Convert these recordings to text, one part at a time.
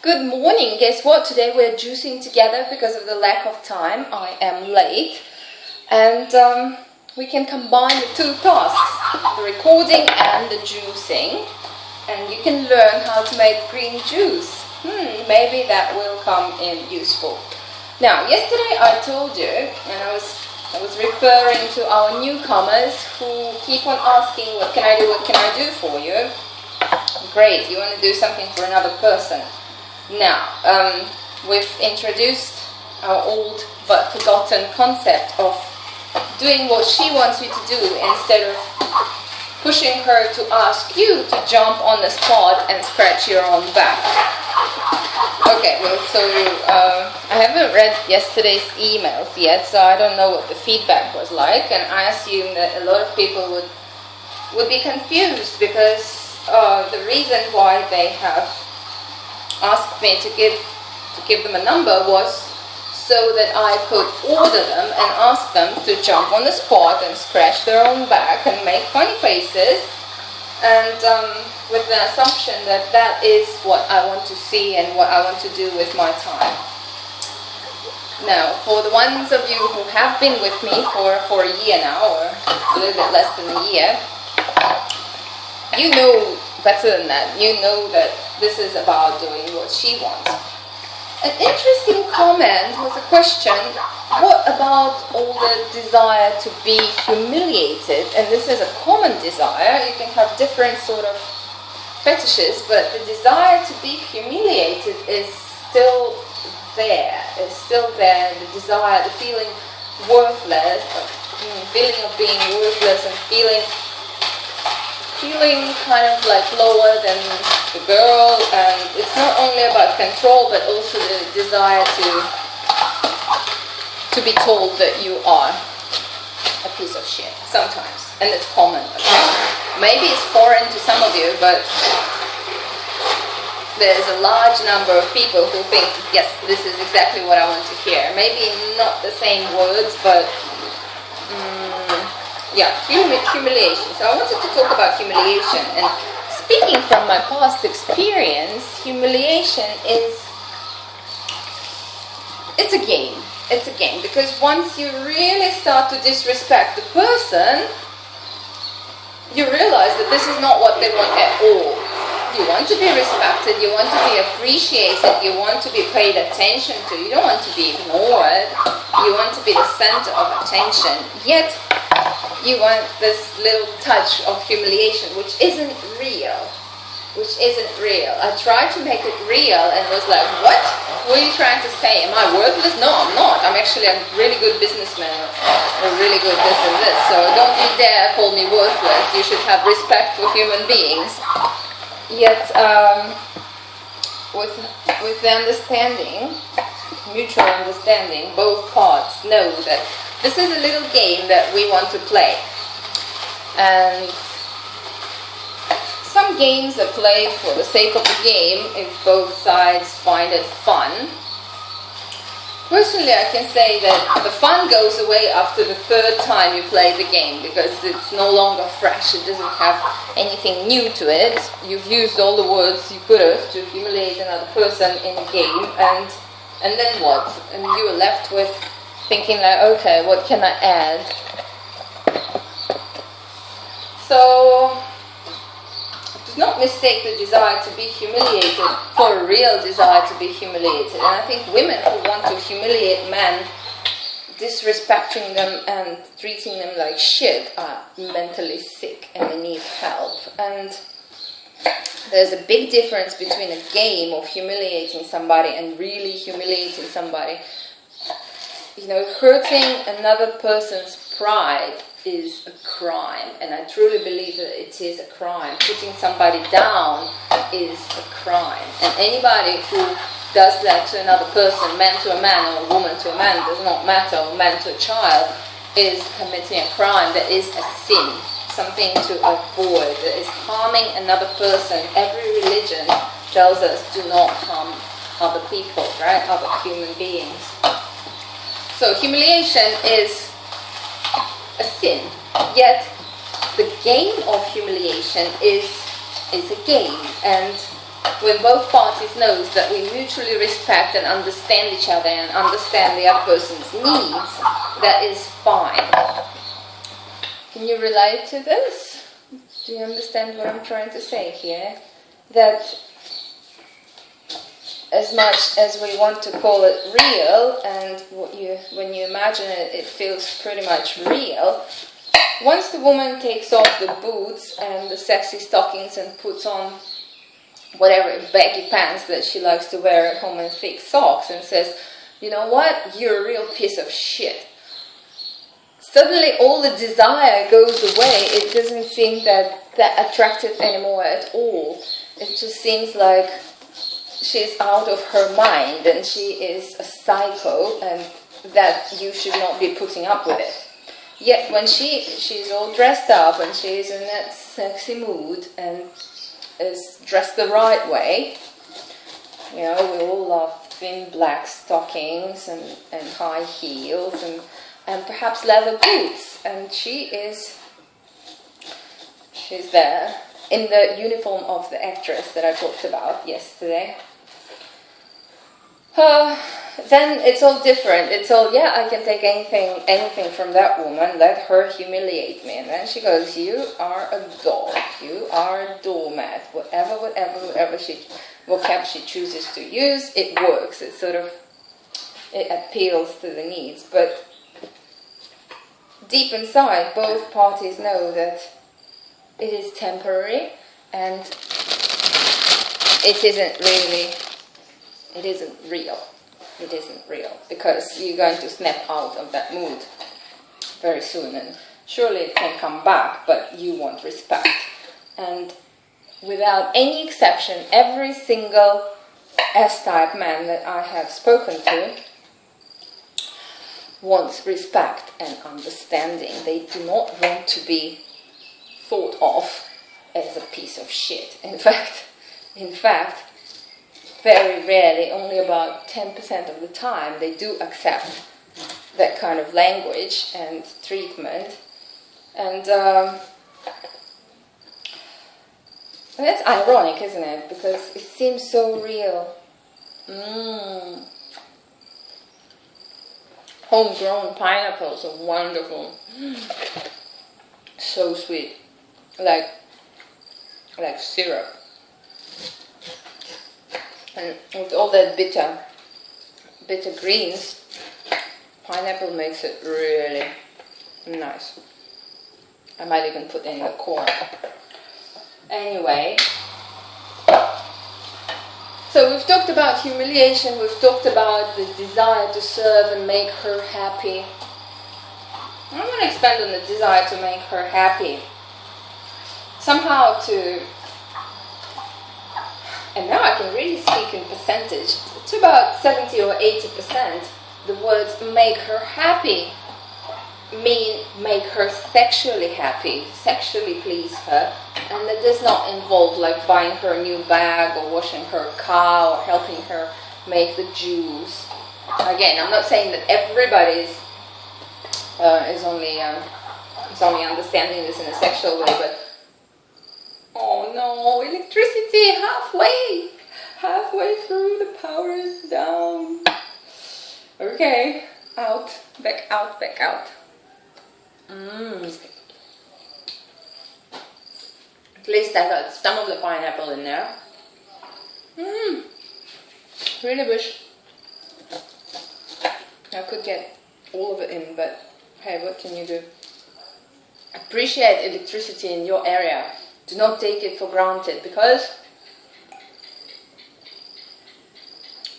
Good morning. Guess what? Today we're juicing together because of the lack of time. I am late. And we can combine the two tasks, the recording and the juicing. And you can learn how to make green juice. Maybe that will come in useful. Now, yesterday I told you, and I was referring to our newcomers who keep on asking, what can I do for you? Great, you want to do something for another person. Now, we've introduced our old but forgotten concept of doing what she wants you to do instead of pushing her to ask you to jump on the spot and scratch your own back. Okay, well, so I haven't read yesterday's emails yet, so I don't know what the feedback was like, and I assume that a lot of people would be confused because the reason why they have asked me to give them a number was so that I could order them and ask them to jump on the spot and scratch their own back and make funny faces, and with the assumption that that is what I want to see and what I want to do with my time. Now, for the ones of you who have been with me for a year now, or a little bit less than a year, you know better than that. You know that this is about doing what she wants. An interesting comment was a question, what about all the desire to be humiliated? And this is a common desire. You can have different sort of fetishes, but the desire to be humiliated is still there. It's still there. The desire, the feeling worthless, feeling of being worthless and feeling kind of like lower than the girl, and it's not only about control but also the desire to be told that you are a piece of shit sometimes, and it's common. Okay? Maybe it's foreign to some of you, but there's a large number of people who think, yes, this is exactly what I want to hear. Maybe not the same words, but yeah, humiliation. So I wanted to talk about humiliation, and speaking from my past experience, humiliation it's a game. It's a game, because once you really start to disrespect the person, you realize that this is not what they want at all. You want to be respected, you want to be appreciated, you want to be paid attention to, you don't want to be ignored, you want to be the center of attention, yet you want this little touch of humiliation, which isn't real. I tried to make it real and was like, what? What are you trying to say? Am I worthless? No, I'm not. I'm actually a really good businessman or really good this and this. So don't you dare call me worthless. You should have respect for human beings. Yet, with the understanding, mutual understanding, both parts know that this is a little game that we want to play. And some games are played for the sake of the game if both sides find it fun. Personally, I can say that the fun goes away after the third time you play the game, because it's no longer fresh, it doesn't have anything new to it. You've used all the words you could have to humiliate another person in a game, and then what? And you were left with thinking like, okay, what can I add? So, do not mistake the desire to be humiliated for a real desire to be humiliated. And I think women who want to humiliate men, disrespecting them and treating them like shit, are mentally sick and they need help. And there's a big difference between a game of humiliating somebody and really humiliating somebody. You know, hurting another person's pride is a crime, and I truly believe that it is a crime. Putting somebody down is a crime, and anybody who does that to another person, man to a man or a woman to a man, does not matter, or man to a child, is committing a crime. That is a sin, something to avoid. That is harming another person. Every religion tells us do not harm other people, right? Other human beings. So humiliation is a sin, yet the game of humiliation is a game, and when both parties knows that we mutually respect and understand each other and understand the other person's needs, that is fine. Can you relate to this? Do you understand what I'm trying to say here? That as much as we want to call it real, and when you imagine it, it feels pretty much real, once the woman takes off the boots and the sexy stockings and puts on whatever baggy pants that she likes to wear at home and thick socks and says, you know what, you're a real piece of shit, suddenly all the desire goes away. It doesn't seem that attractive anymore at all. It just seems like she's out of her mind and she is a psycho and that you should not be putting up with it. Yet when she's all dressed up and she's in that sexy mood and is dressed the right way, you know, we all love thin black stockings and high heels and perhaps leather boots, and she's there in the uniform of the actress that I talked about yesterday. Then it's all different. It's all, yeah, I can take anything from that woman. Let her humiliate me. And then she goes, you are a dog. You are a doormat. Whatever vocab she chooses to use, it works. It appeals to the needs. But deep inside, both parties know that it is temporary and it isn't real. It isn't real, because you're going to snap out of that mood very soon, and surely it can come back, but you want respect. And without any exception, every single S-type man that I have spoken to wants respect and understanding. They do not want to be thought of as a piece of shit. In fact, very rarely, only about 10% of the time, they do accept that kind of language and treatment. And that's ironic, isn't it? Because it seems so real. Homegrown pineapples are wonderful. So sweet. Like syrup. And with all that bitter greens, pineapple makes it really nice. I might even put in the corn. Anyway, so we've talked about humiliation, we've talked about the desire to serve and make her happy. I'm going to expand on the desire to make her happy. Somehow and now I can really speak in percentage, to about 70 or 80%, the words make her happy mean make her sexually happy, sexually please her, and that does not involve like buying her a new bag or washing her car or helping her make the juice. Again, I'm not saying that everybody is only understanding this in a sexual way, but oh no, electricity, halfway through, the power is down. Okay, back out. At least I got some of the pineapple in there. Really wish I could get all of it in, but hey, what can you do? Appreciate electricity in your area. Do not take it for granted, because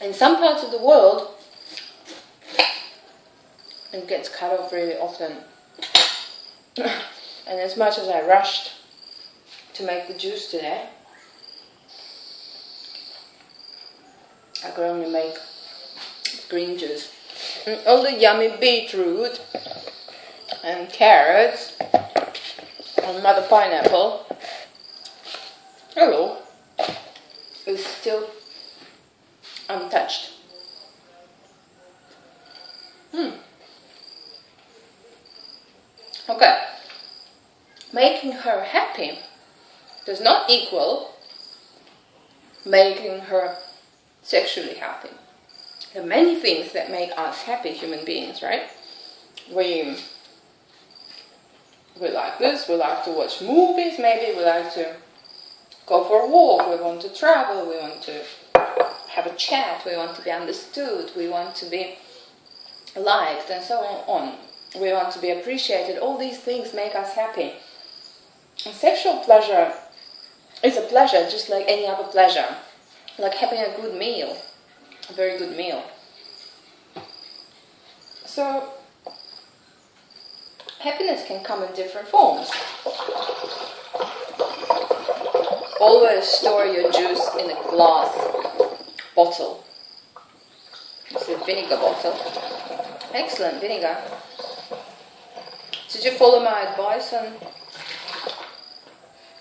in some parts of the world it gets cut off really often. And as much as I rushed to make the juice today, I could only make green juice. And all the yummy beetroot and carrots and mother pineapple, hello, is still untouched. Okay, making her happy does not equal making her sexually happy. There are many things that make us happy human beings, right? We like this, we like to watch movies, maybe we like to go for a walk, we want to travel, we want to have a chat, we want to be understood, we want to be liked, and so on. We want to be appreciated. All these things make us happy. And sexual pleasure is a pleasure just like any other pleasure. Like having a good meal, a very good meal. So, happiness can come in different forms. Always store your juice in a glass bottle. It's a vinegar bottle. Excellent vinegar. Did you follow my advice on...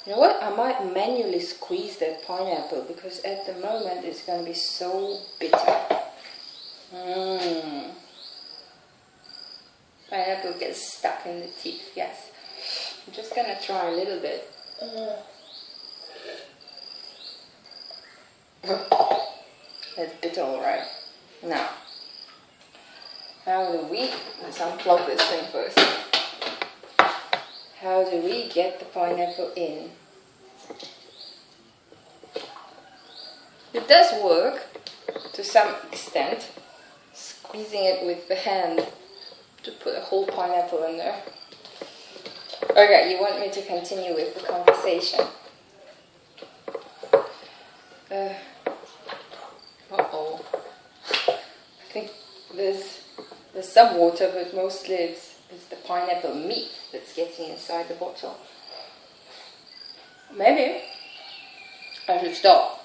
You know what? I might manually squeeze that pineapple because at the moment it's going to be so bitter. Pineapple gets stuck in the teeth, yes. I'm just going to try a little bit. That's bitter, alright. Now, how do we... Let's unplug this thing first. How do we get the pineapple in? It does work to some extent, squeezing it with the hand to put a whole pineapple in there. Okay, you want me to continue with the conversation? Uh-oh. I think there's some water, but mostly it's the pineapple meat that's getting inside the bottle. Maybe I should stop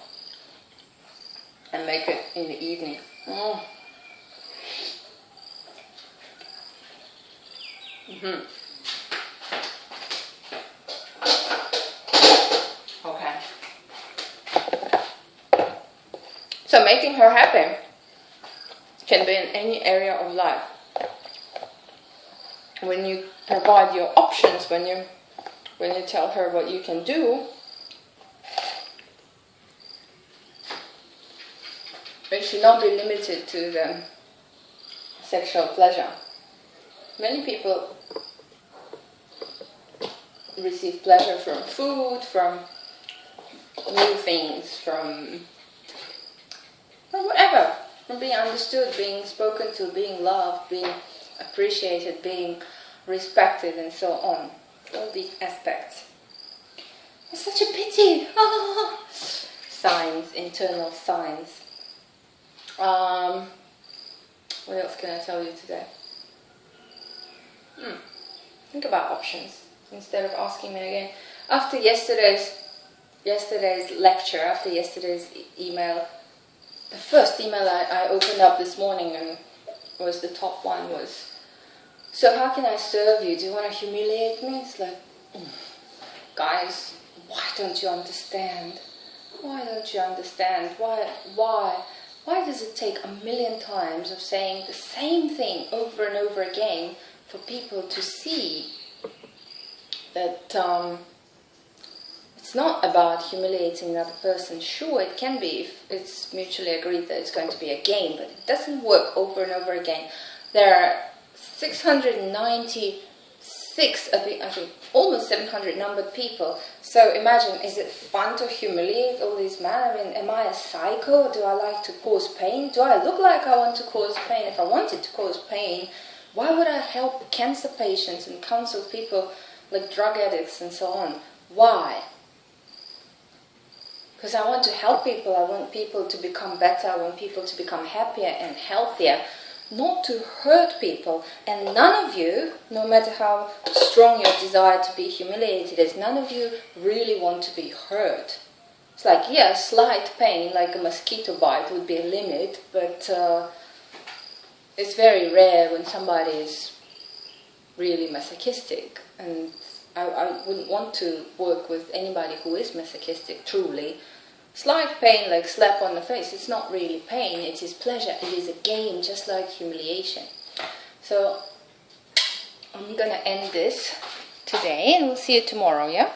and make it in the evening. Okay. So making her happy can be in any area of life. When you provide your options, when you tell her what you can do, it should not be limited to the sexual pleasure. Many people receive pleasure from food, from new things, from whatever, from being understood, being spoken to, being loved, being appreciated, being respected, and so on. All these aspects. It's such a pity. Signs, internal signs. What else can I tell you today? Think about options instead of asking me again. After yesterday's lecture, after yesterday's email, the first email I opened up this morning and was the top one was, so how can I serve you? Do you want to humiliate me? It's like, guys, why don't you understand? Why don't you understand? Why does it take 1,000,000 times of saying the same thing over and over again for people to see that it's not about humiliating another person? Sure, it can be if it's mutually agreed that it's going to be a game, but it doesn't work over and over again. There are 696, I think almost 700 numbered people. So imagine, is it fun to humiliate all these men? I mean, am I a psycho? Do I like to cause pain? Do I look like I want to cause pain? If I wanted to cause pain, why would I help cancer patients and counsel people like drug addicts and so on? Why? Because I want to help people, I want people to become better, I want people to become happier and healthier, not to hurt people. And none of you, no matter how strong your desire to be humiliated is, none of you really want to be hurt. It's like, yeah, slight pain, like a mosquito bite would be a limit, but it's very rare when somebody is really masochistic. And I wouldn't want to work with anybody who is masochistic, truly. Slight pain, like slap on the face, it's not really pain, it is pleasure, it is a game, just like humiliation. So, I'm going to end this today, and we'll see you tomorrow, yeah?